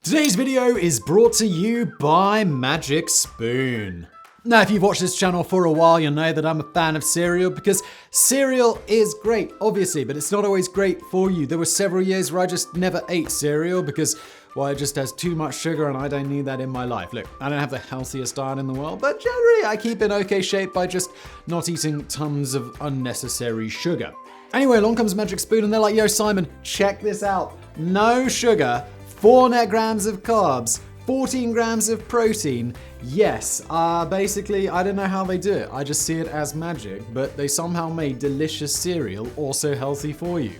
Today's video is brought to you by Magic Spoon. Now, if you've watched this channel for a while, you'll know that I'm a fan of cereal because cereal is great, obviously, but it's not always great for you. There were several years where I just never ate cereal because, well, it just has too much sugar and I don't need that in my life. Look, I don't have the healthiest diet in the world, but generally I keep in okay shape by just not eating tons of unnecessary sugar. Anyway, along comes Magic Spoon and they're like, yo, Simon, check this out. No sugar, 4 net grams of carbs, 14 grams of protein. Yes, basically, I don't know how they do it. I just see it as magic, but they somehow made delicious cereal also healthy for you.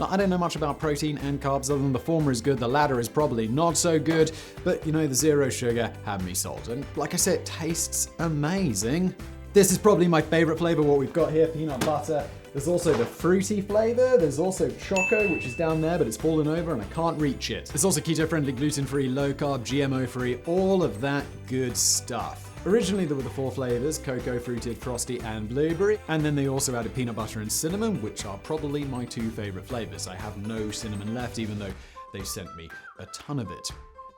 Now, I don't know much about protein and carbs other than the former is good, the latter is probably not so good, but you know, the zero sugar had me sold. And like I said, it tastes amazing. This is probably my favorite flavor, what we've got here, peanut butter. There's also the fruity flavor, there's also choco, which is down there, but it's fallen over and I can't reach it. There's also keto-friendly, gluten-free, low-carb, GMO-free, all of that good stuff. Originally there were the 4 flavors, cocoa, fruited, frosty, and blueberry. And then they also added peanut butter and cinnamon, which are probably my 2 favorite flavors. I have no cinnamon left, even though they sent me a ton of it.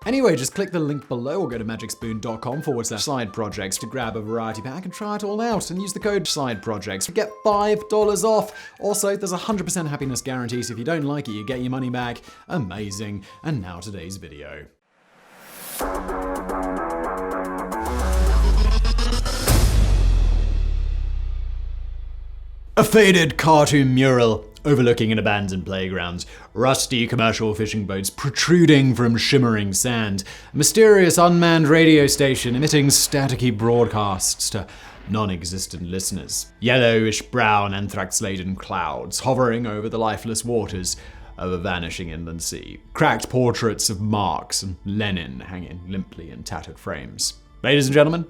Anyway, just click the link below or go to magicspoon.com/side projects to grab a variety pack and try it all out and use the code side projects to get $5 off. Also, there's a 100% happiness guarantee, so if you don't like it, you get your money back. Amazing. And now today's video. A faded cartoon mural overlooking an abandoned playground, rusty commercial fishing boats protruding from shimmering sand, a mysterious unmanned radio station emitting staticky broadcasts to non-existent listeners, yellowish-brown anthrax-laden clouds hovering over the lifeless waters of a vanishing inland sea, cracked portraits of Marx and Lenin hanging limply in tattered frames. Ladies and gentlemen,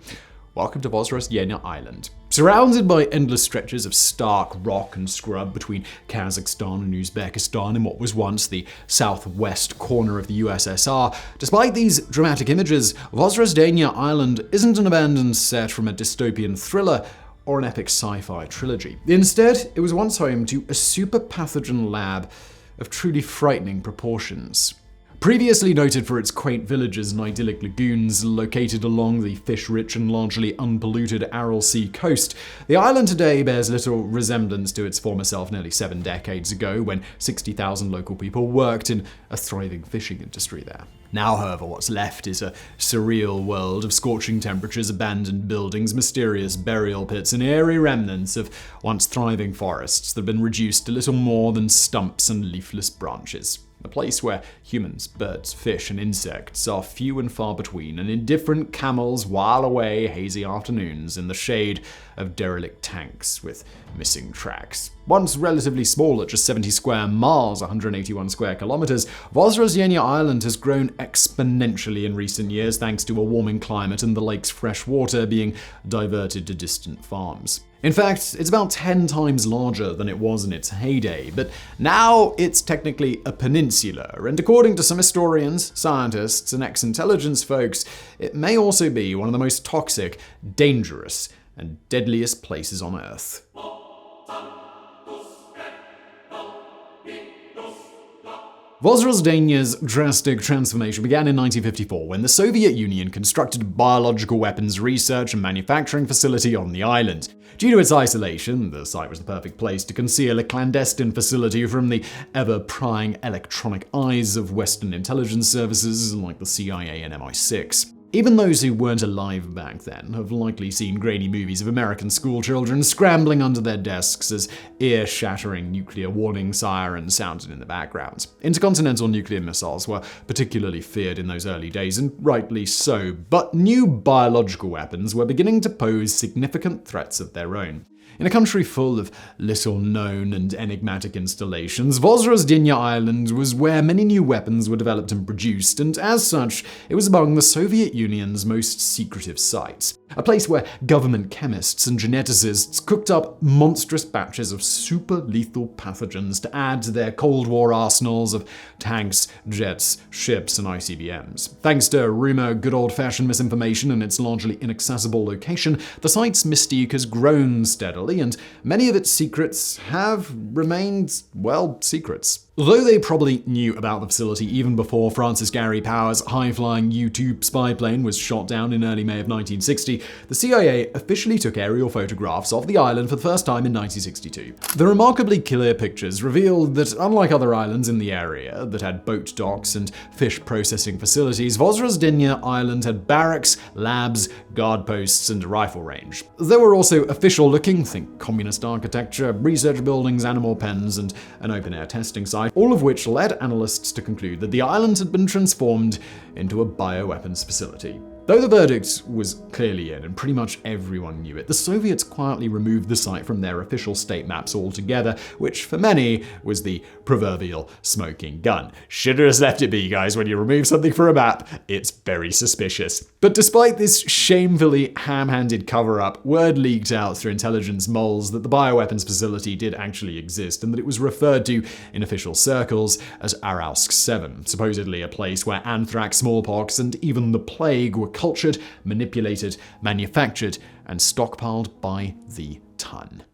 welcome to Vozrozhdeniya Island. Surrounded by endless stretches of stark rock and scrub between Kazakhstan and Uzbekistan in what was once the southwest corner of the USSR, despite these dramatic images, Vozrozhdeniya Island isn't an abandoned set from a dystopian thriller or an epic sci-fi trilogy. Instead, it was once home to a super pathogen lab of truly frightening proportions. Previously noted for its quaint villages and idyllic lagoons located along the fish-rich and largely unpolluted Aral Sea coast, the island today bears little resemblance to its former self nearly 7 decades ago when 60,000 local people worked in a thriving fishing industry there. Now, however, what's left is a surreal world of scorching temperatures, abandoned buildings, mysterious burial pits, and eerie remnants of once thriving forests that have been reduced to little more than stumps and leafless branches. A place where humans, birds, fish, and insects are few and far between, and indifferent camels while away hazy afternoons in the shade of derelict tanks with missing tracks. Once relatively small at just 70 square miles, 181 square kilometers, Vozrozhdeniya Island has grown exponentially in recent years thanks to a warming climate and the lake's fresh water being diverted to distant farms. In fact, it's about 10 times larger than it was in its heyday, but now it's technically a peninsula, and according to some historians, scientists, and ex-intelligence folks, it may also be one of the most toxic, dangerous, and deadliest places on Earth. Vozrozhdeniya's drastic transformation began in 1954 when the Soviet Union constructed a biological weapons research and manufacturing facility on the island. Due to its isolation, the site was the perfect place to conceal a clandestine facility from the ever-prying electronic eyes of Western intelligence services like the CIA and MI6. Even those who weren't alive back then have likely seen grainy movies of American schoolchildren scrambling under their desks as ear-shattering nuclear warning sirens sounded in the background. Intercontinental nuclear missiles were particularly feared in those early days, and rightly so, but new biological weapons were beginning to pose significant threats of their own. In a country full of little-known and enigmatic installations, Vozrozhdeniya Island was where many new weapons were developed and produced, and as such, it was among the Soviet Union's most secretive sites. A place where government chemists and geneticists cooked up monstrous batches of super-lethal pathogens to add to their Cold War arsenals of tanks, jets, ships, and ICBMs. Thanks to rumor, good old-fashioned misinformation, and its largely inaccessible location, the site's mystique has grown steadily, and many of its secrets have remained, well, secrets. Although they probably knew about the facility even before Francis Gary Powers' high-flying U-2 spy plane was shot down in early May of 1960, the CIA officially took aerial photographs of the island for the first time in 1962. The remarkably clear pictures revealed that, unlike other islands in the area that had boat docks and fish processing facilities, Vozrozhdeniya Island had barracks, labs, guard posts, and a rifle range. There were also official-looking, think communist architecture, research buildings, animal pens, and an open-air testing site, all of which led analysts to conclude that the island had been transformed into a bioweapons facility. Though the verdict was clearly in, and pretty much everyone knew it, the Soviets quietly removed the site from their official state maps altogether, which for many was the proverbial smoking gun. Should have just left it be, guys. When you remove something from a map, it's very suspicious. But despite this shamefully ham-handed cover-up, word leaked out through intelligence moles that the bioweapons facility did actually exist, and that it was referred to in official circles as Aralsk 7, supposedly a place where anthrax, smallpox, and even the plague were cultured, manipulated, manufactured, and stockpiled by the ton.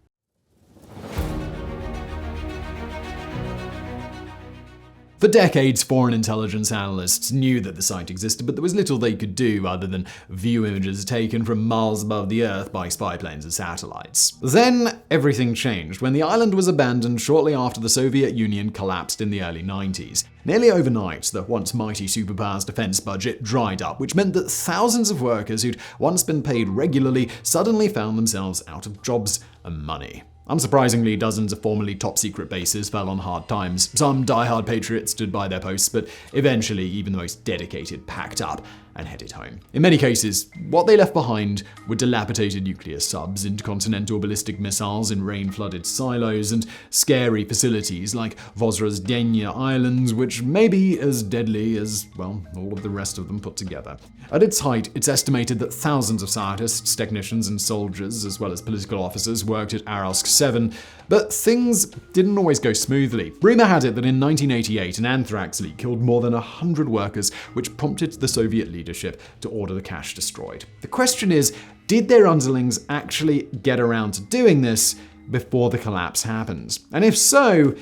For decades, foreign intelligence analysts knew that the site existed, but there was little they could do other than view images taken from miles above the Earth by spy planes and satellites. Then, everything changed when the island was abandoned shortly after the Soviet Union collapsed in the early 90s. Nearly overnight, the once mighty superpower's defense budget dried up, which meant that thousands of workers who'd once been paid regularly suddenly found themselves out of jobs and money. Unsurprisingly, dozens of formerly top-secret bases fell on hard times. Some die-hard patriots stood by their posts, but eventually even the most dedicated packed up and headed home. In many cases, what they left behind were dilapidated nuclear subs, intercontinental ballistic missiles in rain-flooded silos, and scary facilities like Vozrozhdeniya Island, which may be as deadly as, well, all of the rest of them put together. At its height, it's estimated that thousands of scientists, technicians, and soldiers, as well as political officers, worked at Aralsk 7, but things didn't always go smoothly. Rumor had it that in 1988, an anthrax leak killed more than 100 workers, which prompted the Soviet leadership to order the cache destroyed. The question is, did their underlings actually get around to doing this before the collapse happened? And if so,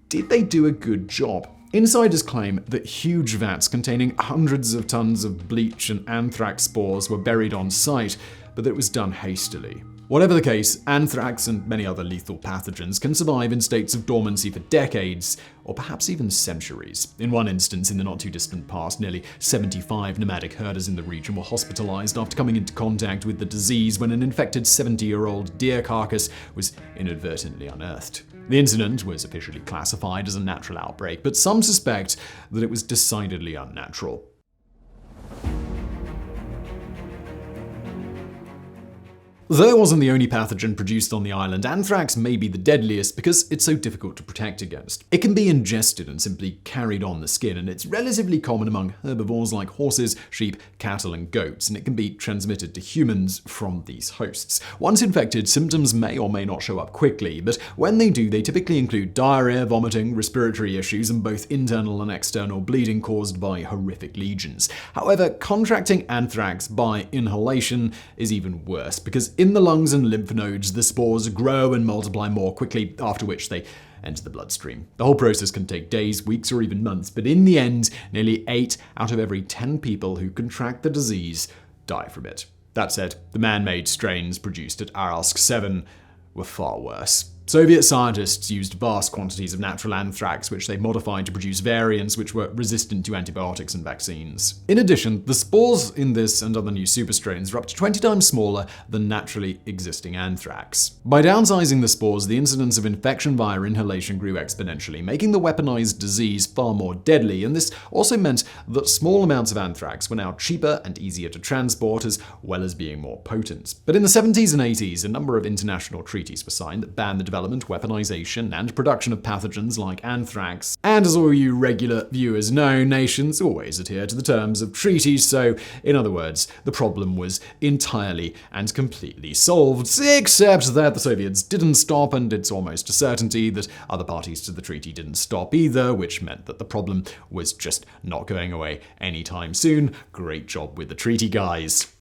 did they do a good job? Insiders claim that huge vats containing hundreds of tons of bleach and anthrax spores were buried on site, but that it was done hastily. Whatever the case, anthrax and many other lethal pathogens can survive in states of dormancy for decades, or perhaps even centuries. In one instance, in the not-too-distant past, nearly 75 nomadic herders in the region were hospitalized after coming into contact with the disease when an infected 70-year-old deer carcass was inadvertently unearthed. The incident was officially classified as a natural outbreak, but some suspect that it was decidedly unnatural. Though it wasn't the only pathogen produced on the island, anthrax may be the deadliest because it's so difficult to protect against. It can be ingested and simply carried on the skin, and it's relatively common among herbivores like horses, sheep, cattle, and goats, and it can be transmitted to humans from these hosts. Once infected, symptoms may or may not show up quickly, but when they do, they typically include diarrhea, vomiting, respiratory issues, and both internal and external bleeding caused by horrific lesions. However, contracting anthrax by inhalation is even worse, because in the lungs and lymph nodes, the spores grow and multiply more quickly, after which they enter the bloodstream. The whole process can take days, weeks, or even months, but in the end, nearly 8 out of every 10 people who contract the disease die from it. That said, the man-made strains produced at Aralsk 7 were far worse. Soviet scientists used vast quantities of natural anthrax, which they modified to produce variants which were resistant to antibiotics and vaccines. In addition, the spores in this and other new superstrains are up to 20 times smaller than naturally existing anthrax. By downsizing the spores, the incidence of infection via inhalation grew exponentially, making the weaponized disease far more deadly, and this also meant that small amounts of anthrax were now cheaper and easier to transport, as well as being more potent. But in the 70s and 80s, a number of international treaties were signed that banned the development, weaponization, and production of pathogens like anthrax. And as all you regular viewers know, nations always adhere to the terms of treaties, so in other words, the problem was entirely and completely solved, except that the Soviets didn't stop, and it's almost a certainty that other parties to the treaty didn't stop either, which meant that the problem was just not going away anytime soon. Great job with the treaty, guys.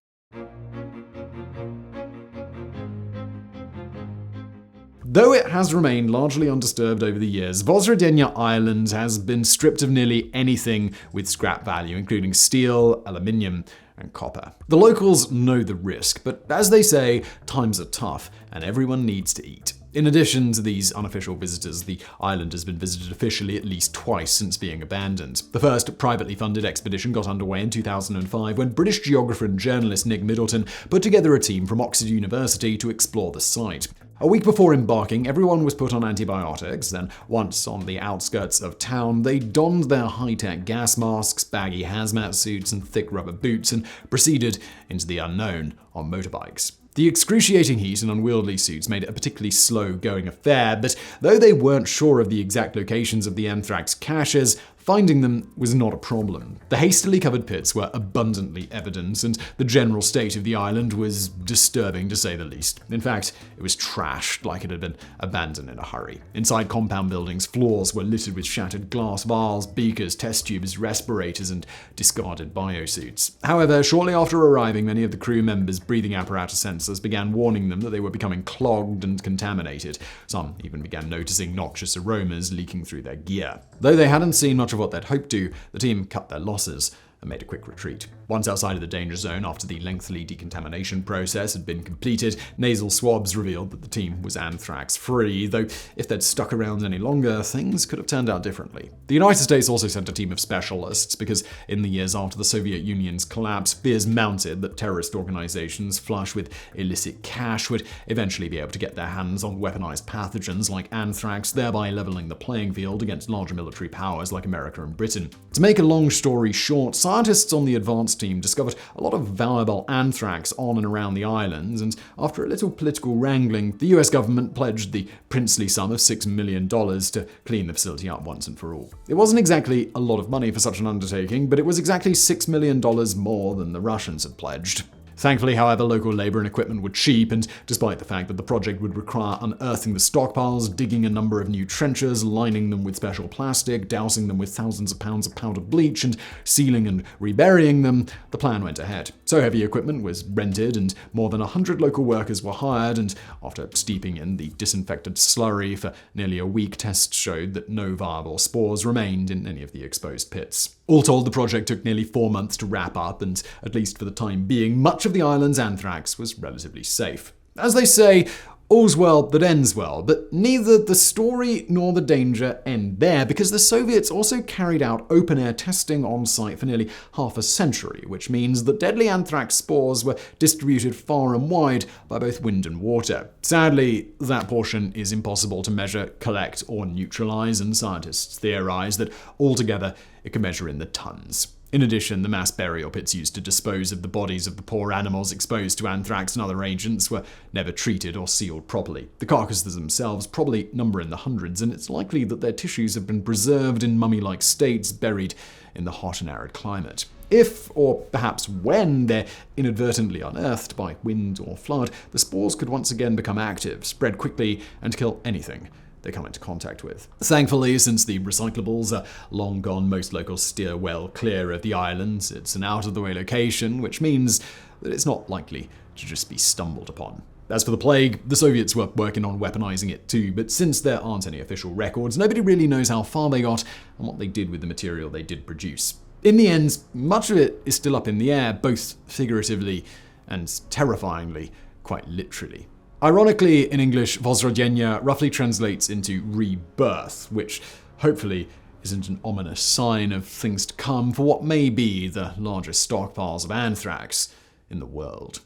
Though it has remained largely undisturbed over the years, Vozrozhdeniya Island has been stripped of nearly anything with scrap value, including steel, aluminium, and copper. The locals know the risk, but as they say, times are tough and everyone needs to eat. In addition to these unofficial visitors, the island has been visited officially at least twice since being abandoned. The first privately funded expedition got underway in 2005 when British geographer and journalist Nick Middleton put together a team from Oxford University to explore the site. A week before embarking, everyone was put on antibiotics, then once on the outskirts of town, they donned their high-tech gas masks, baggy hazmat suits, and thick rubber boots and proceeded into the unknown on motorbikes. The excruciating heat and unwieldy suits made it a particularly slow-going affair, but though they weren't sure of the exact locations of the anthrax caches, finding them was not a problem. The hastily covered pits were abundantly evident, and the general state of the island was disturbing to say the least. In fact, it was trashed like it had been abandoned in a hurry. Inside compound buildings, floors were littered with shattered glass vials, beakers, test tubes, respirators, and discarded biosuits. However, shortly after arriving, many of the crew members' breathing apparatus sensors began warning them that they were becoming clogged and contaminated. Some even began noticing noxious aromas leaking through their gear. Though they hadn't seen much of what they'd hoped to, the team cut their losses and made a quick retreat. Once outside of the danger zone, after the lengthy decontamination process had been completed, nasal swabs revealed that the team was anthrax-free, though if they'd stuck around any longer, things could have turned out differently. The United States also sent a team of specialists because in the years after the Soviet Union's collapse, fears mounted that terrorist organizations flush with illicit cash would eventually be able to get their hands on weaponized pathogens like anthrax, thereby leveling the playing field against larger military powers like America and Britain. To make a long story short, scientists on the advanced team discovered a lot of valuable anthrax on and around the islands, and after a little political wrangling, the US government pledged the princely sum of $6 million to clean the facility up once and for all. It wasn't exactly a lot of money for such an undertaking, but it was exactly $6 million more than the Russians had pledged. Thankfully, however, local labor and equipment were cheap, and despite the fact that the project would require unearthing the stockpiles, digging a number of new trenches, lining them with special plastic, dousing them with thousands of pounds of powdered bleach, and sealing and reburying them, the plan went ahead. So heavy equipment was rented, and more than 100 local workers were hired, and after steeping in the disinfected slurry for nearly a week, tests showed that no viable spores remained in any of the exposed pits. All told, the project took nearly 4 months to wrap up, and at least for the time being, much of the island's anthrax was relatively safe. As they say, all's well that ends well, but neither the story nor the danger end there, because the Soviets also carried out open-air testing on site for nearly half a century, which means that deadly anthrax spores were distributed far and wide by both wind and water. Sadly, that portion is impossible to measure, collect, or neutralize, and scientists theorize that altogether it can measure in the tons. In addition, the mass burial pits used to dispose of the bodies of the poor animals exposed to anthrax and other agents were never treated or sealed properly. The carcasses themselves probably number in the hundreds, and it's likely that their tissues have been preserved in mummy-like states, buried in the hot and arid climate. If, or perhaps when, they're inadvertently unearthed by wind or flood, the spores could once again become active, spread quickly, and kill anything they come into contact with. Thankfully, since the recyclables are long gone, most locals steer well clear of the islands. It's an out-of-the-way location, which means that it's not likely to just be stumbled upon. As for the plague, the Soviets were working on weaponizing it too, but since there aren't any official records, nobody really knows how far they got and what they did with the material they did produce. In the end, much of it is still up in the air, both figuratively and terrifyingly, quite literally. Ironically, in English, Vozrozhdeniya roughly translates into rebirth, which hopefully isn't an ominous sign of things to come for what may be the largest stockpiles of anthrax in the world.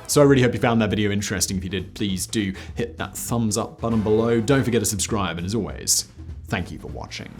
So I really hope you found that video interesting. If you did, please do hit that thumbs up button below. Don't forget to subscribe, and as always, thank you for watching.